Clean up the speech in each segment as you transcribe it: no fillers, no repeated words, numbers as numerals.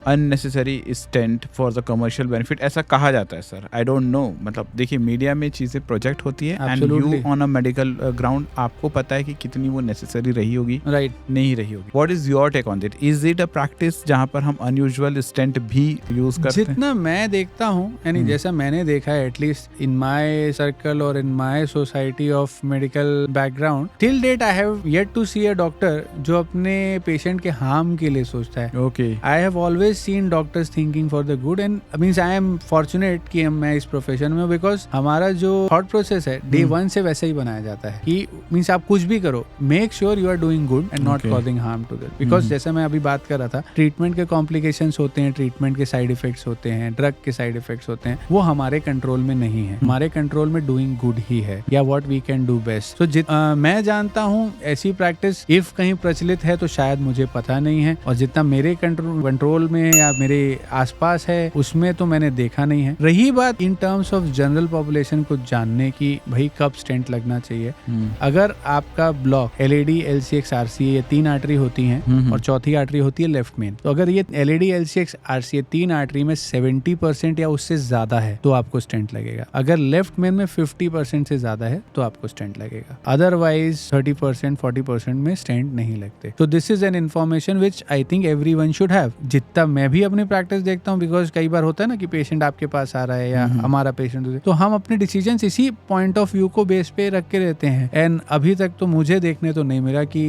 Unnecessary stent for the commercial benefit, ऐसा कहा जाता है सर। आई डोंट नो, मतलब देखिए मीडिया में चीजें प्रोजेक्ट होती है and you on a medical ground आपको पता है कि कितनी वो नेसेसरी रही होगी, राइट, नहीं रही होगी। What is your take on that? Is it a practice जहां पर हम अनयूजुअल स्टेंट भी यूज करते हैं? जितना मैं देखता हूँ, यानी जैसा मैंने देखा है एटलीस्ट इन माय सर्कल और in my society of medical background, till date I have yet to see a doctor जो अपने पेशेंट के हार्म के लिए सोचता है। Okay, I have always seen doctors thinking for the good and means I am fortunate कि मैं इस प्रोफेशन में, बिकॉज हमारा जो थॉट प्रोसेस है डे 1 से वैसे ही बनाया जाता है कि मींस आप कुछ भी करो, make sure you are doing good and not causing harm to them. Because जैसे मैं अभी बात कर रहा था, ट्रीटमेंट के कॉम्प्लिकेशंस होते हैं, ट्रीटमेंट के साइड इफेक्ट्स होते हैं, ड्रग के साइड इफेक्ट्स होते हैं, वो हमारे कंट्रोल में नहीं है। हमारे कंट्रोल में डूइंग गुड ही है या what we can do best. तो मैं जानता हूँ ऐसी प्रैक्टिस इफ कहीं प्रचलित है तो शायद मुझे पता नहीं है, और जितना मेरे कंट्रोल में या मेरे आसपास है उसमें तो मैंने देखा नहीं है। रही बात in terms of general population को जानने की, भाई कब स्टेंट लगना चाहिए, अगर आपका ब्लॉक एलएडी एलसीएक्स आरसीए ये 3 आर्टरी होती हैं और चौथी आर्टरी होती है लेफ्ट मेन, तो अगर ये एलएडी एलसीएक्स आरसीए 3 आर्टरी में 70% या उससे ज्यादा है तो आपको स्टेंट लगेगा। अगर लेफ्ट मेन में 50% से ज्यादा है तो आपको स्टेंट लगेगा। अदरवाइज 30% 40% में स्टेंट नहीं लगते। तो this is an information which I think everyone should have. जितना मैं भी अपनी प्रैक्टिस देखता हूँ, बिकॉज कई बार होता है ना कि पेशेंट आपके पास आ रहा है या हमारा पेशेंट, तो हम अपने डिसीजंस इसी पॉइंट ऑफ व्यू को बेस पे रख के रहते हैं। एंड अभी तक तो मुझे देखने तो नहीं मिला कि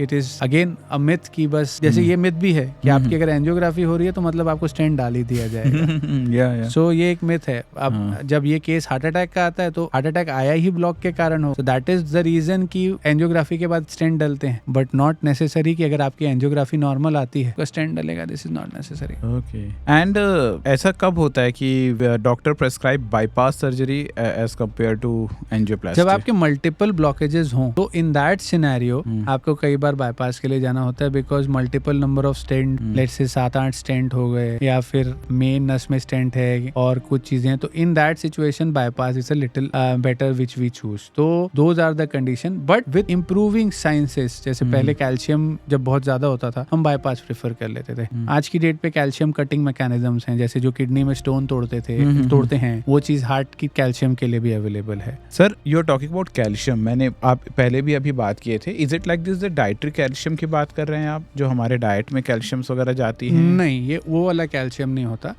it is again a myth की बस, जैसे ये मिथ भी है कि आपकी अगर एंजियोग्राफी हो रही है तो मतलब आपको स्टेंट डाल ही दिया जाएगा। सो ये एक मिथ है। अब जब ये केस हार्ट अटैक का आता है तो हार्ट अटैक आया ही ब्लॉक के कारण हो, so that is the reason कि एंजियोग्राफी के बाद स्टेंट डलते हैं, बट नॉट नेसेसरी कि अगर आपकी एंजियोग्राफी नॉर्मल आती है तो स्टेंट डलेगा। This is not necessary. Okay, and ऐसा कब होता है कि doctor prescribe bypass surgery as compare to angioplasty? जब आपके मल्टीपल ब्लॉकेजेस हों तो इन दैट सिनेरियो आपको कई बार बाईपास के लिए जाना होता है, because multiple number of stent, let's से 7-8 स्टेंट हो गए या फिर मेन नस में स्टेंट है और कुछ चीजें, तो in that situation bypass is a little better which we choose. तो those are the condition, but with improving sciences, जैसे पहले कैल्शियम जब बहुत ज्यादा होता था हम बाईपास प्रेफर कर लेते थे। आज की डेट पे कैल्शियम कटिंग मैकेनिज्म्स हैं, जैसे जो किडनी में स्टोन तोड़ते हैं, वो चीज हार्ट की कैल्शियम के लिए भी अवेलेबल है। Sir you are talking about calcium, मैंने आप पहले भी अभी बात किए थे। Is it like this the dietary calcium की बात कर रहे हैं आप, जो हमारे डाइट में कैल्शियम्स वगैरह जाती है? नहीं, ये वो वाला कैल्शियम नहीं होता।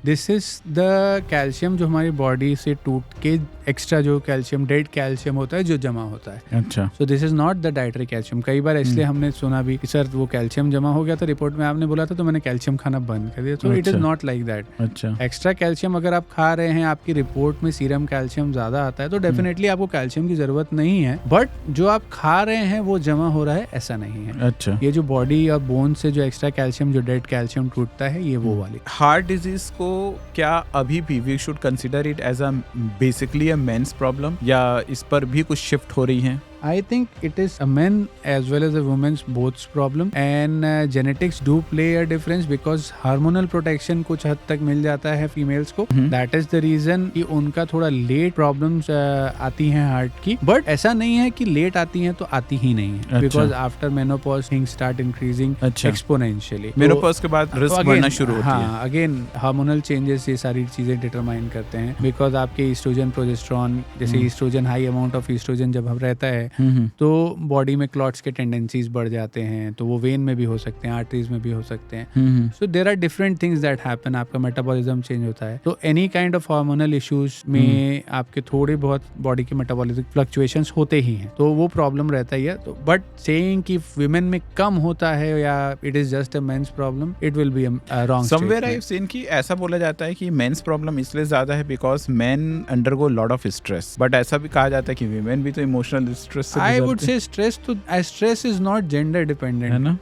दिस इज द कैल्शियम जो हमारी बॉडी से टूट के एक्स्ट्रा जो कैल्शियम, डेड कैल्शियम होता है जो जमा होता है। अच्छा, so this is not the dietary calcium. कई बार इसलिए हमने सुना भी कि सर वो कैल्शियम जमा हो गया था, रिपोर्ट में आपने बोला था तो मैंने कैल्शियम खाना बंद कर दिया। So it is not like that. अच्छा, एक्स्ट्रा कैल्शियम अगर आप खा रहे हैं, आपकी रिपोर्ट में सीरम कैल्शियम ज्यादा आता है तो डेफिनेटली आपको कैल्शियम की जरूरत नहीं है, बट जो आप खा रहे हैं वो जमा हो रहा है ऐसा नहीं है। अच्छा, ये जो बॉडी और बोन से जो एक्स्ट्रा कैल्शियम, जो डेड कैल्शियम टूटता है, ये वो वाली। हार्ट डिजीज को क्या अभी भी we should consider it as a basically a men's problem, या इस पर भी कुछ शिफ्ट हो रही है? I think it is a men as well as a women's both's problem, and genetics do play a difference because hormonal protection कुछ हद तक मिल जाता है females को। That is the reason कि उनका थोड़ा late problems आती हैं heart की, but ऐसा नहीं है कि late आती हैं तो आती ही नहीं है। Because after menopause things start increasing exponentially। menopause के बाद risk बढ़ना शुरू होती है। हाँ, again hormonal changes ये सारी चीजें determine करते हैं, because आपके estrogen, progesterone, जैसे estrogen, high amount of estrogen जब हम रहता है तो बॉडी में क्लॉट्स के टेंडेंसीज बढ़ जाते हैं, तो वो वेन में भी हो सकते हैं, आर्टरीज में भी हो सकते हैं। So there are different things that happen. आपका मेटाबॉलिज्म चेंज होता है, तो any kind of hormonal issues में आपके थोड़े बहुत बॉडी के मेटाबॉलिज्म फ्लक्चुएशंस होते ही हैं, तो वो प्रॉब्लम रहता ही है। तो बट सेइंग कि विमेन में कम होता है या it is just a men's problem, it will be a wrong. Somewhere I have seen कि ऐसा बोला जाता है कि मेंस प्रॉब्लम इसलिए ज्यादा है because main undergo lot of stress, but ऐसा भी कहा जाता है कि विमेन भी तो इमोशनल स्ट्रेस से I would say stress is not gender dependent, है ना?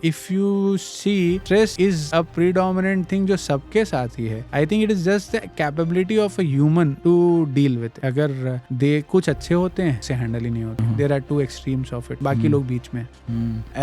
If you see, stress is a predominant thing जो सबके साथ ही है। I think it is just the capability of a human to deal with it। अगर दे कुछ अच्छे होते हैं से हैंडल ही नहीं होते। There are two extremes of it। बाकी लोग बीच में।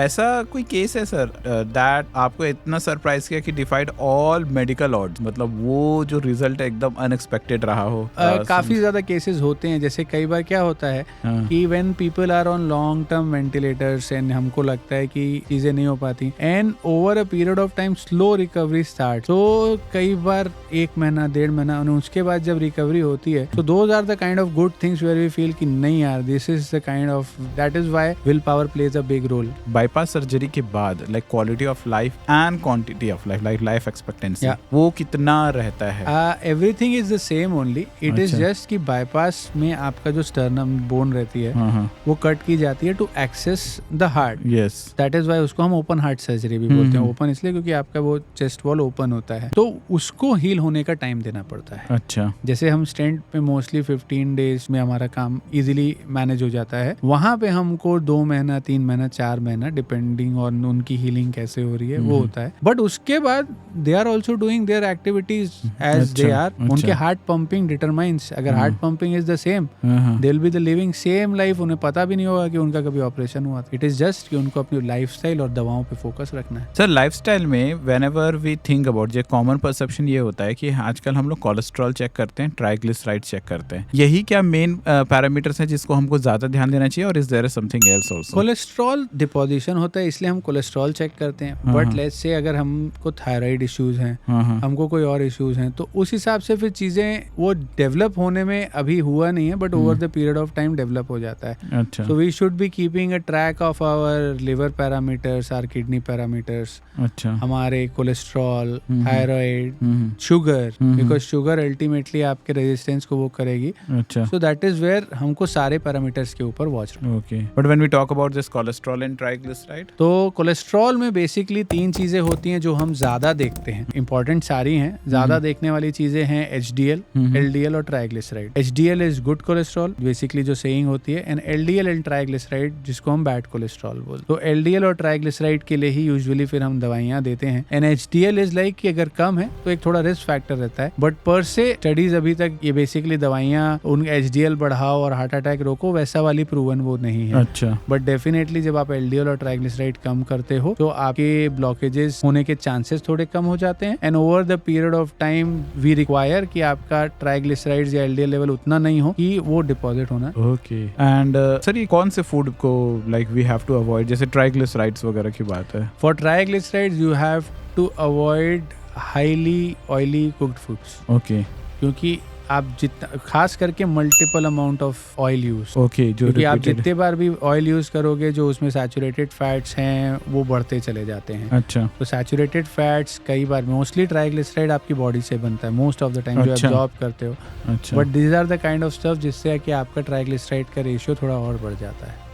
ऐसा कोई केस है सर दैट आपको इतना सरप्राइज किया कि डिफाइड ऑल मेडिकल ऑड्स, मतलब वो जो रिजल्ट एकदम अनएक्सपेक्टेड रहा हो? काफी ज्यादा केसेस होते हैं। जैसे कई बार क्या होता है कि when people are on long term ventilators and हमको लगता है कि चीजें नहीं हो पाती and over a period of time slow recovery start, तो कई बार 1 महीना 1.5 महीना और उसके बाद जब रिकवरी होती है तो those are the kind of good things where we feel कि नहीं यार, this is the kind of, that is why will power plays a big role. Bypass surgery के बाद like quality of life and quantity of life, like life expectancy, वो कितना रहता है? Everything is the same only, it is just कि bypass में आपका जो स्टर्नम बोन रहती है वो कट की जाती है to access the heart. Yes, that is why उसको हम ओपन हार्ट सर्जरी भी बोलते हैं. ओपन इसलिए क्योंकि आपका वो चेस्ट वॉल ओपन होता है, तो उसको हील होने का टाइम देना पड़ता है. अच्छा. जैसे हम स्टेंट पे मोस्टली 15 डेज में हमारा काम इजीली मैनेज हो जाता है, वहां पे हमको 2 महीना 3 महीना 4 महीना डिपेंडिंग ऑन उनकी हीलिंग कैसे हो रही है वो होता है. बट उसके बाद they are also doing their activities as they are. उनके हार्ट पंपिंग डिटरमाइंस, अगर heart pumping is the same they will be the living same life. उन्हें पता भी नहीं होगा कि उनका कभी ऑपरेशन हुआ. इट इज जस्ट कि उनको अपनी लाइफस्टाइल और दवाओं पे फोकस रखना है. सर, लाइफस्टाइल में व्हेनेवर वी थिंक अबाउट, ये कॉमन परसेप्शन ये होता है कि आजकल हम लोग कोलेस्ट्रॉल चेक करते हैं, ट्राइग्लिसराइड चेक करते हैं. यही क्या मेन पैरामीटर्स हैं जिसको हमको ज्यादा ध्यान देना चाहिए, और is there something else also? Cholesterol deposition होता है इसलिए हम कोलेस्ट्रॉल चेक करते हैं. बट लेट्स से अगर हमको थायराइड इश्यूज हैं, हमको कोई और इश्यूज हैं, तो उस हिसाब से फिर चीजें वो डेवलप होने में अभी हुआ नहीं है, but over the period of time develop हो जाता है. अच्छा. So we should be keeping a track of our liver parameters, our kidney parameters. अच्छा. हमारे cholesterol, thyroid, sugar, because sugar ultimately आपके रेजिस्टेंस को वो करेगी. अच्छा. So that is where हमको सारे पैरामीटर्स के ऊपर वॉच रखना. Okay. But when we talk about this cholesterol and triglyceride, तो कोलेस्ट्रॉल में बेसिकली 3 चीजें होती हैं जो हम ज्यादा देखते हैं. इंपॉर्टेंट सारी हैं, ज्यादा देखने वाली चीजें हैं HDL, LDL और triglyceride. HDL is good cholesterol, basically जो सेइंग होती है, एंड LDL एंड ट्राइग्लिसराइड जिसको हम बैड कोलेस्ट्रॉल बोलते हैं. तो LDL और ट्राइग्लिसराइड के लिए ही यूजुअली फिर हम दवाइयां देते हैं. एंड HDL इज लाइक कि अगर कम है तो एक थोड़ा रिस्क फैक्टर रहता है, बट पर से स्टडीज अभी तक ये बेसिकली दवाइयां उन HDL बढ़ाओ और हार्ट अटैक रोको वैसा वाली प्रूवन वो नहीं है. अच्छा. बट डेफिनेटली जब आप LDL और ट्राइग्लिसराइड कम करते हो तो आपके ब्लॉकेजेस होने के चांसेस थोड़े कम हो जाते हैं. And over the period of time we require कि आपका ट्राइग्लिसराइड्स या LDL लेवल उतना नहीं हो कि वो डिपॉजिट होना. ओके. एंड सर, ये कौन से फूड को like we have to avoid, जैसे ट्राइग्लिसराइड्स वगैरह की बात है? For triglycerides you have to avoid highly oily cooked foods. Okay. क्योंकि आप जितना, खास करके multiple amount of oil use. Okay. क्योंकि आप जितने बार भी ऑयल यूज करोगे जो उसमें सैचुरेटेड फैट्स हैं वो बढ़ते चले जाते हैं. अच्छा. तो सैचुरेटेड फैट्स कई बार, मोस्टली ट्राइग्लिसराइड आपकी बॉडी से बनता है मोस्ट ऑफ द टाइम, जो एब्जॉर्ब करते हो. अच्छा. But these are the kind of stuff जिससे कि आपका ट्राइग्लिसराइड का रेशियो थोड़ा और बढ़ जाता है.